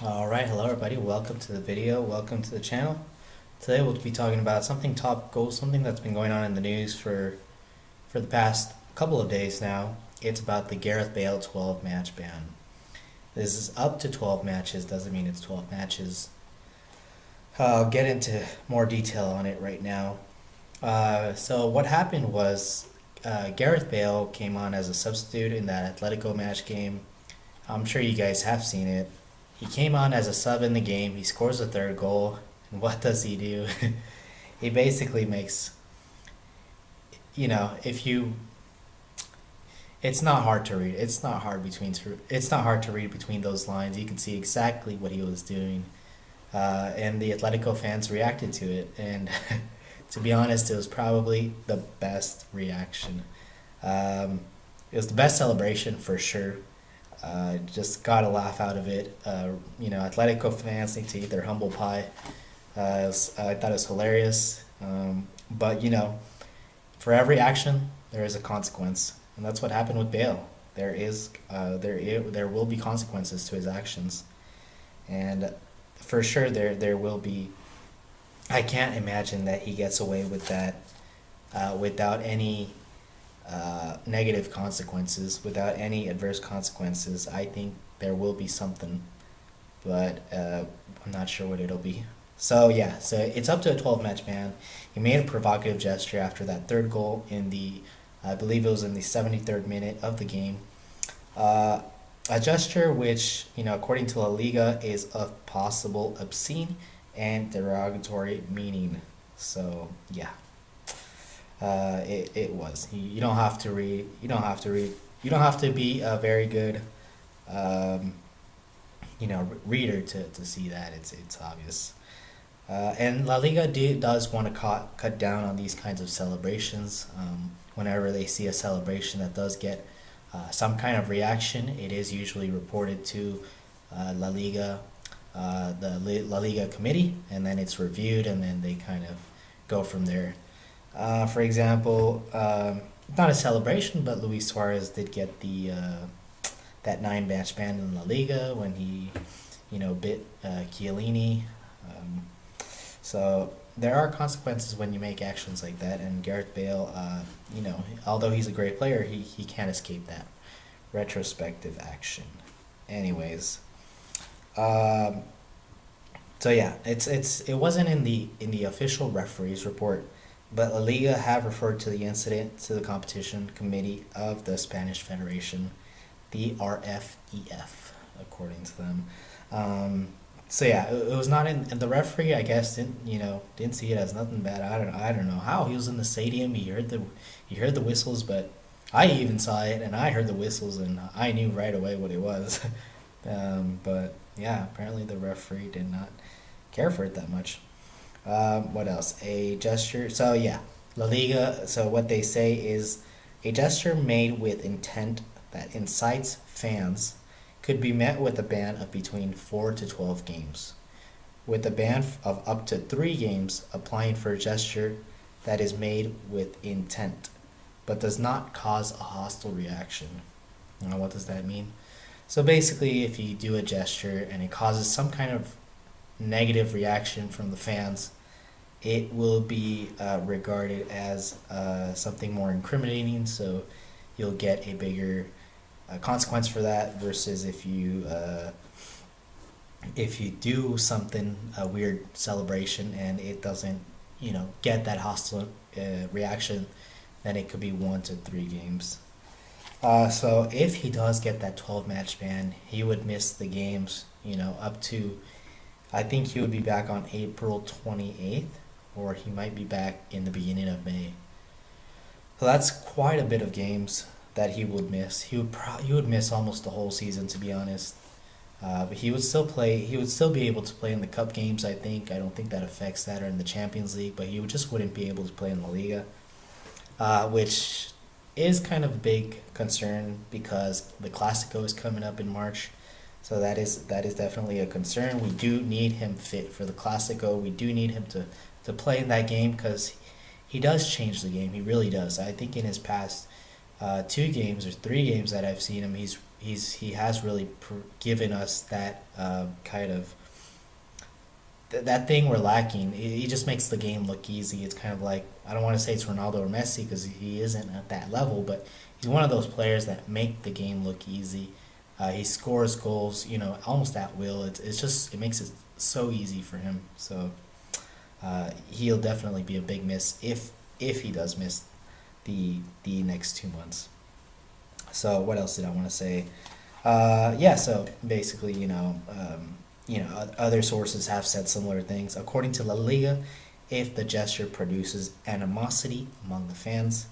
Alright, hello everybody, welcome to the video, welcome to the channel. Today we'll be talking about something topical, something that's been going on in the news for the past couple of days now. It's about the Gareth Bale 12 match ban. This is up to 12 matches, doesn't mean it's 12 matches. I'll get into more detail on it right now. So what happened was Gareth Bale came on as a substitute in that Atletico match game. I'm sure you guys have seen it. He came on as a sub in the game. He scores the third goal. And what does he do? He basically makes, if you, it's not hard to read. It's not hard to read between those lines. You can see exactly what he was doing. And the Atletico fans reacted to it. And to be honest, it was probably the best reaction. It was the best celebration for sure. Just got a laugh out of it. Atletico fans need to eat their humble pie. I thought it was hilarious. But for every action, there is a consequence, and that's what happened with Bale. There will be consequences to his actions, and for sure there will be. I can't imagine that he gets away with that without any negative consequences, without any adverse consequences. I think there will be something, but I'm not sure what it'll be. So yeah, so it's up to a 12 match ban. He made a provocative gesture after that third goal in the, I believe it was in the 73rd minute of the game. A gesture which, according to La Liga, is of possible obscene and derogatory meaning. So yeah. It was. You don't have to read. You don't have to read. You don't have to be a very good, reader to see that. It's obvious. And La Liga does want to cut down on these kinds of celebrations. Whenever they see a celebration that does get some kind of reaction, it is usually reported to La Liga, La Liga committee, and then it's reviewed, and then they kind of go from there. For example, not a celebration, but Luis Suarez did get the that 9-match ban in La Liga when he, bit Chiellini. So there are consequences when you make actions like that, and Gareth Bale, although he's a great player, he can't escape that retrospective action. Anyways, so yeah, it wasn't in the official referees report, but La Liga have referred to the incident to the competition committee of the Spanish Federation, the RFEF, according to them. So yeah, it was not in, and the referee, I guess, didn't see it as nothing bad. I don't know how he was in the stadium. He heard the whistles, but I even saw it and I heard the whistles and I knew right away what it was. But yeah, apparently the referee did not care for it that much. What else? A gesture. So yeah, La Liga. So what they say is a gesture made with intent that incites fans could be met with a ban of between 4 to 12 games, with a ban of up to 3 games applying for a gesture that is made with intent, but does not cause a hostile reaction. What does that mean? So basically, if you do a gesture and it causes some kind of negative reaction from the fans, it will be regarded as something more incriminating, so you'll get a bigger consequence for that versus if you do something, a weird celebration, and it doesn't get that hostile reaction, then it could be 1 to 3 games. So if he does get that 12 match ban, he would miss the games up to, I think he would be back on April 28th, or he might be back in the beginning of May. So that's quite a bit of games that he would miss. He would miss almost the whole season, to be honest. But he would still play. He would still be able to play in the cup games. I think. I don't think that affects that, or in the Champions League. But he just wouldn't be able to play in La Liga, which is kind of a big concern because the Clásico is coming up in March. So that is definitely a concern. We do need him fit for the Clásico. We do need him to play in that game because he does change the game. He really does. I think in his past 2 games or 3 games that I've seen him, he's he has really given us that kind of that thing we're lacking. He just makes the game look easy. It's kind of like, I don't want to say it's Ronaldo or Messi because he isn't at that level, but he's one of those players that make the game look easy. He scores goals, almost at will. It's just it makes it so easy for him. So he'll definitely be a big miss if he does miss the next 2 months. So what else did I want to say? Yeah. So basically, other sources have said similar things. According to La Liga, if the gesture produces animosity among the fans,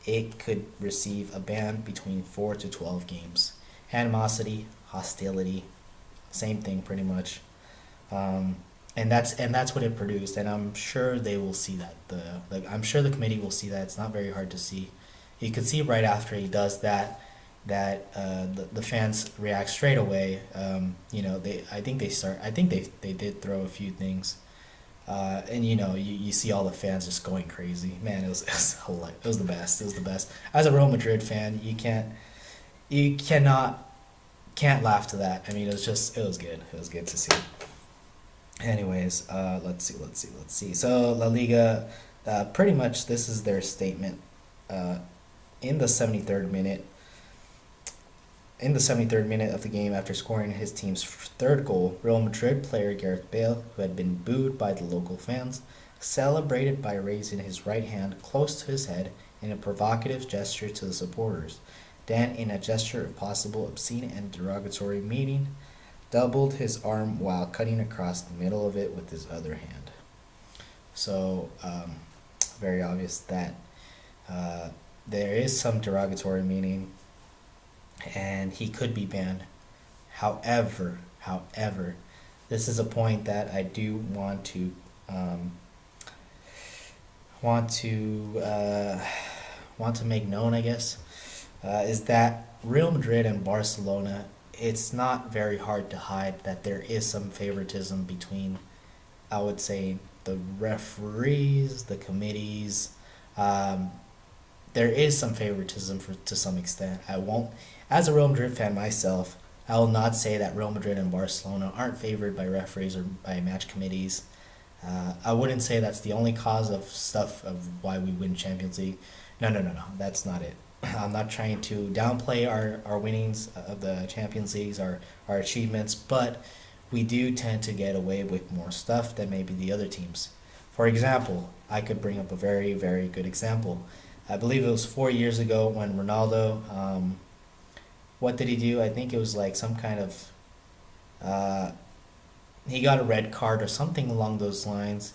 it could receive a ban between 4 to 12 games. Animosity, hostility, same thing pretty much. And that's what it produced, and I'm sure they will see that. I'm sure the committee will see that. It's not very hard to see. You can see right after he does that the fans react straight away. I think they did throw a few things, and you see all the fans just going crazy. Man, it was the best. It was the best. As a Real Madrid fan, you can't laugh to that. I mean, it was good. It was good to see. Anyways, let's see. So La Liga, pretty much this is their statement. Uh, in the 73rd minute, of the game, after scoring his team's third goal, Real Madrid player Gareth Bale, who had been booed by the local fans, celebrated by raising his right hand close to his head in a provocative gesture to the supporters. Then, in a gesture of possible obscene and derogatory meaning, doubled his arm while cutting across the middle of it with his other hand. So, very obvious that there is some derogatory meaning, and he could be banned. However, this is a point that I do want to make known, I guess, is that Real Madrid and Barcelona, it's not very hard to hide that there is some favoritism between, I would say, the referees, the committees. Um, there is some favoritism to some extent. I won't, as a Real Madrid fan myself, I will not say that Real Madrid and Barcelona aren't favored by referees or by match committees. I wouldn't say that's the only cause of stuff of why we win Champions League. No. That's not it. I'm not trying to downplay our winnings of the Champions Leagues, our achievements, but we do tend to get away with more stuff than maybe the other teams. For example, I could bring up a very, very good example. I believe it was 4 years ago when Ronaldo, what did he do? I think it was like some kind of, uh, he got a red card or something along those lines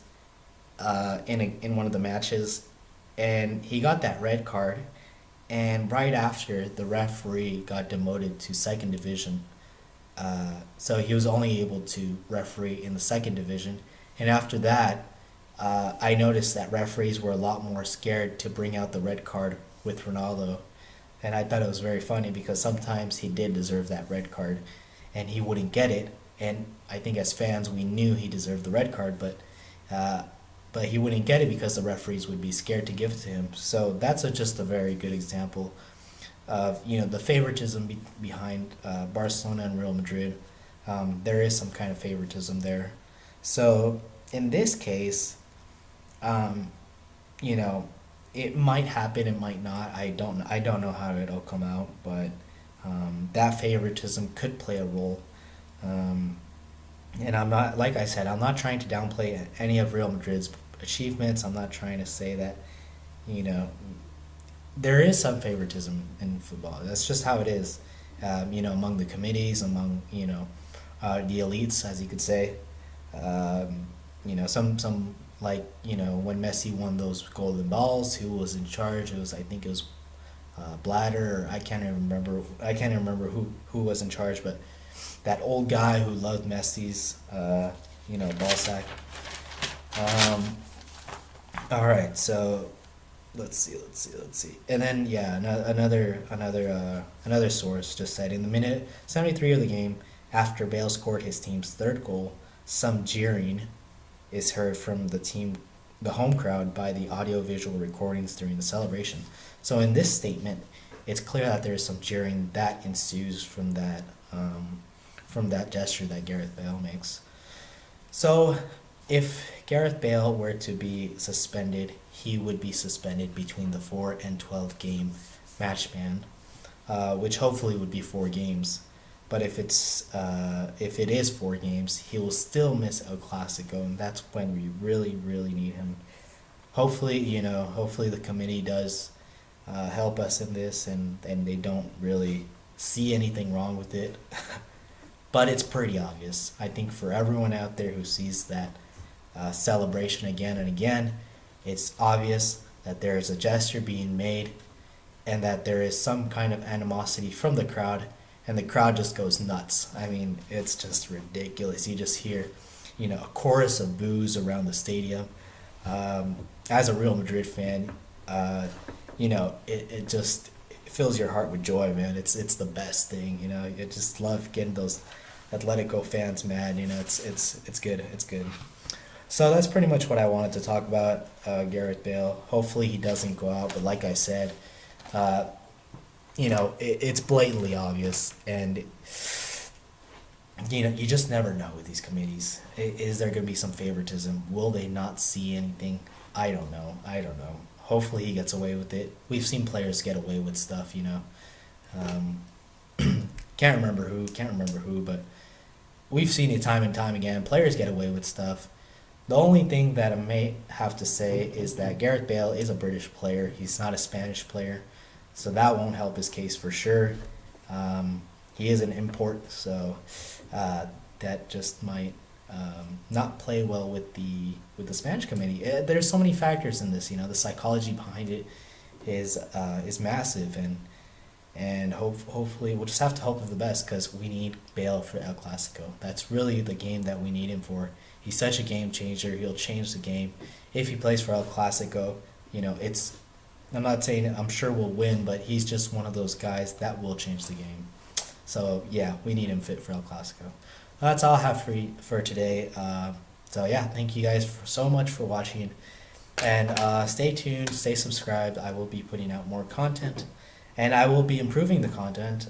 in one of the matches, and he got that red card, and right after the referee got demoted to second division, so he was only able to referee in the second division, and after that, I noticed that referees were a lot more scared to bring out the red card with Ronaldo, and I thought it was very funny because sometimes he did deserve that red card, and he wouldn't get it, and I think as fans we knew he deserved the red card, uh, but he wouldn't get it because the referees would be scared to give it to him. So that's just a very good example of the favoritism behind Barcelona and Real Madrid. There is some kind of favoritism there. So in this case, um, you know, it might happen, it might not. I don't know how it'll come out, but that favoritism could play a role. Um, and I'm not, like I said, I'm not trying to downplay any of Real Madrid's achievements. I'm not trying to say that, you know, there is some favoritism in football. That's just how it is. Among the committees, among the elites, as you could say. Some like when Messi won those golden balls, who was in charge? I think it was Blatter. Or I can't even remember. I can't even remember who was in charge, but that old guy who loved Messi's ball sack. Um, all right, so let's see. And then yeah, another source just said in the minute 73 of the game, after Bale scored his team's third goal, some jeering is heard from the home crowd by the audio-visual recordings during the celebration. So in this statement, it's clear that there's some jeering that ensues from that gesture that Gareth Bale makes. So, if Gareth Bale were to be suspended, he would be suspended between the 4 and 12 game match ban, which hopefully would be 4 games. But if it is 4 games, he will still miss El Clasico, and that's when we really really need him. Hopefully, hopefully the committee does help us in this, and they don't really see anything wrong with it. But it's pretty obvious. I think for everyone out there who sees that celebration again and again, it's obvious that there is a gesture being made and that there is some kind of animosity from the crowd, and the crowd just goes nuts. I mean, it's just ridiculous. You just hear, a chorus of boos around the stadium. As a Real Madrid fan, it just fills your heart with joy, man. It's the best thing, You just love getting those Atletico fans mad. It's good. It's good. So that's pretty much what I wanted to talk about. Gareth Bale. Hopefully he doesn't go out, but like I said, it's blatantly obvious, and you just never know with these committees. Is there going to be some favoritism? Will they not see anything? I don't know. Hopefully he gets away with it. We've seen players get away with stuff, Can't remember who, but we've seen it time and time again. Players get away with stuff. The only thing that I may have to say is that Gareth Bale is a British player. He's not a Spanish player, so that won't help his case for sure. He is an import, so that just might not play well with the Spanish committee. There's so many factors in this. The psychology behind it is massive, and hopefully we'll just have to hope for the best, because we need Bale for El Clasico. That's really the game that we need him for. He's such a game changer. He'll change the game if he plays for El Clasico. I'm not saying I'm sure we'll win, but he's just one of those guys that will change the game. So yeah, we need him fit for El Clasico. That's all I have for today. So yeah, thank you guys so much for watching, and stay tuned, stay subscribed. I will be putting out more content, and I will be improving the content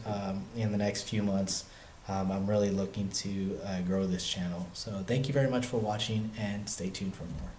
in the next few months. I'm really looking to grow this channel. So thank you very much for watching, and stay tuned for more.